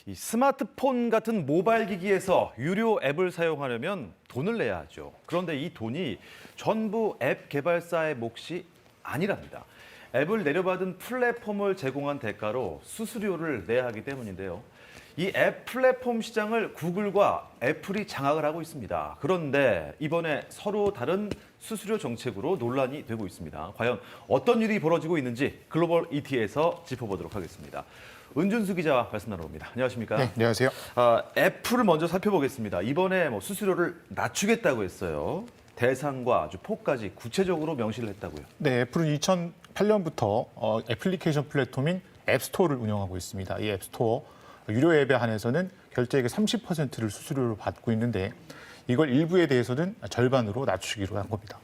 이 스마트폰 같은 모바일 기기에서 유료 앱을 사용하려면 돈을 내야 하죠. 그런데 이 돈이 전부 앱 개발사의 몫이 아니랍니다. 앱을 내려받은 플랫폼을 제공한 대가로 수수료를 내야 하기 때문인데요. 이 앱 플랫폼 시장을 구글과 애플이 장악을 하고 있습니다. 그런데 이번에 서로 다른 수수료 정책으로 논란이 되고 있습니다. 과연 어떤 일이 벌어지고 있는지 글로벌 ET에서 짚어보도록 하겠습니다. 은준수 기자와 말씀 나눠봅니다. 안녕하십니까? 네, 안녕하세요. 애플을 먼저 살펴보겠습니다. 이번에 수수료를 낮추겠다고 했어요. 대상과 아주 폭까지 구체적으로 명시를 했다고요. 네, 애플은 2008년부터 애플리케이션 플랫폼인 앱스토어를 운영하고 있습니다. 이 앱스토어 유료 앱에 한해서는 결제액의 30%를 수수료로 받고 있는데 이걸 일부에 대해서는 절반으로 낮추기로 한 겁니다.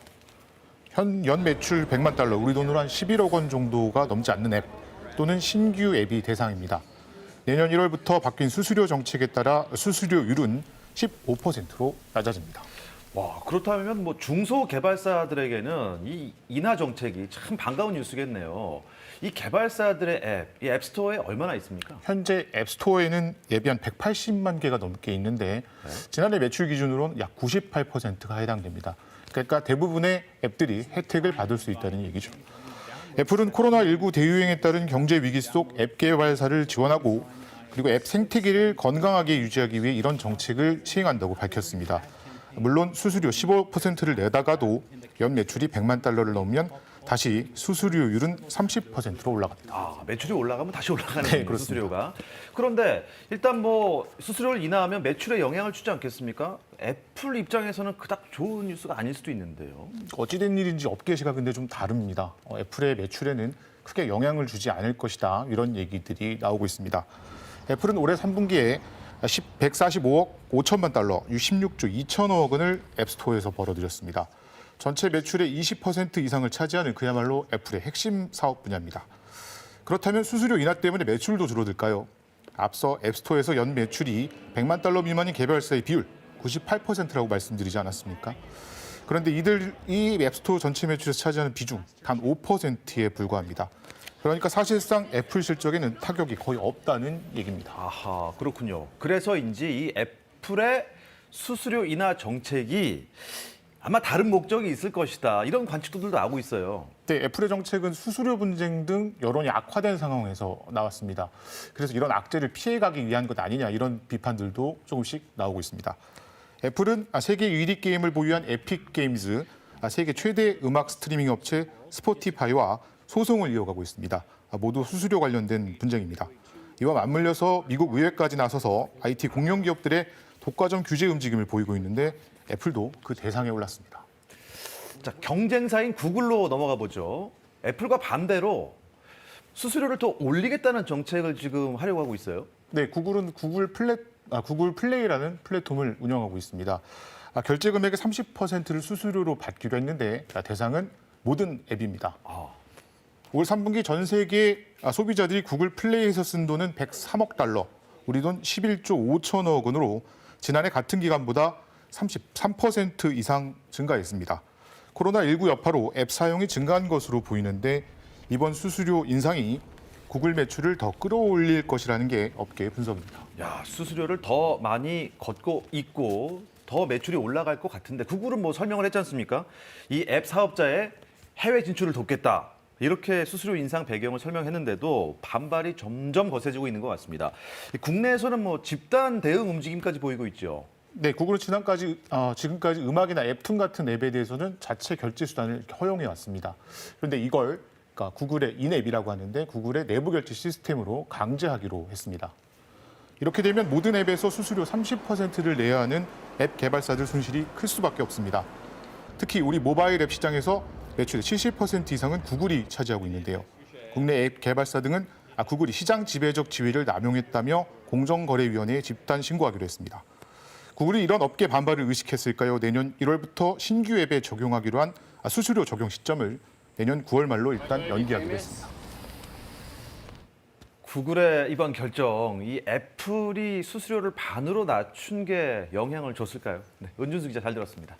연 매출 100만 달러, 우리 돈으로 한 11억 원 정도가 넘지 않는 앱 또는 신규 앱이 대상입니다. 내년 1월부터 바뀐 수수료 정책에 따라 수수료율은 15%로 낮아집니다. 와, 그렇다면 중소 개발사들에게는 이 인하 정책이 참 반가운 뉴스겠네요. 이 개발사들의 앱, 이 앱스토어에 얼마나 있습니까? 현재 앱스토어에는 앱이 한 180만 개가 넘게 있는데 지난해 매출 기준으로는 약 98%가 해당됩니다. 그러니까 대부분의 앱들이 혜택을 받을 수 있다는 얘기죠. 애플은 코로나19 대유행에 따른 경제 위기 속 앱 개발사를 지원하고 그리고 앱 생태계를 건강하게 유지하기 위해 이런 정책을 시행한다고 밝혔습니다. 물론 수수료 15%를 내다가도 연 매출이 100만 달러를 넘으면 다시 수수료율은 30%로 올라갑니다. 아, 매출이 올라가면 다시 올라가는 네, 수수료가. 그런데 일단 수수료를 인하하면 매출에 영향을 주지 않겠습니까? 애플 입장에서는 그닥 좋은 뉴스가 아닐 수도 있는데요. 어찌된 일인지 업계 시각인데 좀 다릅니다. 애플의 매출에는 크게 영향을 주지 않을 것이다. 이런 얘기들이 나오고 있습니다. 애플은 올해 3분기에 145억 5천만 달러, 16조 2천억 원을 앱스토어에서 벌어들였습니다. 전체 매출의 20% 이상을 차지하는 그야말로 애플의 핵심 사업 분야입니다. 그렇다면 수수료 인하 때문에 매출도 줄어들까요? 앞서 앱스토어에서 연 매출이 100만 달러 미만인 개발사의 비율 98%라고 말씀드리지 않았습니까? 그런데 이 앱스토어 전체 매출에서 차지하는 비중 단 5%에 불과합니다. 그러니까 사실상 애플 실적에는 타격이 거의 없다는 얘기입니다. 아하, 그렇군요. 그래서인지 이 애플의 수수료 인하 정책이 아마 다른 목적이 있을 것이다. 이런 관측도들도 나오고 있어요. 네, 애플의 정책은 수수료 분쟁 등 여론이 악화된 상황에서 나왔습니다. 그래서 이런 악재를 피해가기 위한 것 아니냐 이런 비판들도 조금씩 나오고 있습니다. 애플은 세계 1위 게임을 보유한 에픽 게임즈, 세계 최대 음악 스트리밍 업체 스포티파이와 소송을 이어가고 있습니다. 모두 수수료 관련된 분쟁입니다. 이와 맞물려서 미국 의회까지 나서서 IT 공룡 기업들의 독과점 규제 움직임을 보이고 있는데 애플도 그 대상에 올랐습니다. 자, 경쟁사인 구글로 넘어가 보죠. 애플과 반대로 수수료를 더 올리겠다는 정책을 지금 하려고 하고 있어요. 네, 구글은 구글 플레이라는 플랫폼을 운영하고 있습니다. 결제 금액의 30%를 수수료로 받기로 했는데 대상은 모든 앱입니다. 올 3분기 전 세계 소비자들이 구글 플레이에서 쓴 돈은 103억 달러, 우리 돈 11조 5천억 원으로 지난해 같은 기간보다 33% 이상 증가했습니다. 코로나19 여파로 앱 사용이 증가한 것으로 보이는데 이번 수수료 인상이 구글 매출을 더 끌어올릴 것이라는 게 업계의 분석입니다. 야, 수수료를 더 많이 걷고 있고 더 매출이 올라갈 것 같은데 구글은 설명을 했지 않습니까? 이 앱 사업자의 해외 진출을 돕겠다. 이렇게 수수료 인상 배경을 설명했는데도 반발이 점점 거세지고 있는 것 같습니다. 국내에서는 집단 대응 움직임까지 보이고 있죠. 네, 구글은 지금까지 음악이나 앱툰 같은 앱에 대해서는 자체 결제 수단을 허용해 왔습니다. 그런데 이걸 구글의 인앱이라고 하는데 구글의 내부 결제 시스템으로 강제하기로 했습니다. 이렇게 되면 모든 앱에서 수수료 30%를 내야 하는 앱 개발사들 손실이 클 수밖에 없습니다. 특히 우리 모바일 앱 시장에서 매출의 70% 이상은 구글이 차지하고 있는데요. 국내 앱 개발사 등은 구글이 시장 지배적 지위를 남용했다며 공정거래위원회에 집단 신고하기로 했습니다. 구글이 이런 업계 반발을 의식했을까요? 내년 1월부터 신규 앱에 적용하기로 한 수수료 적용 시점을 내년 9월 말로 일단 연기하기로 했습니다. 구글의 이번 결정, 이 애플이 수수료를 반으로 낮춘 게 영향을 줬을까요? 네, 은준수 기자 잘 들었습니다.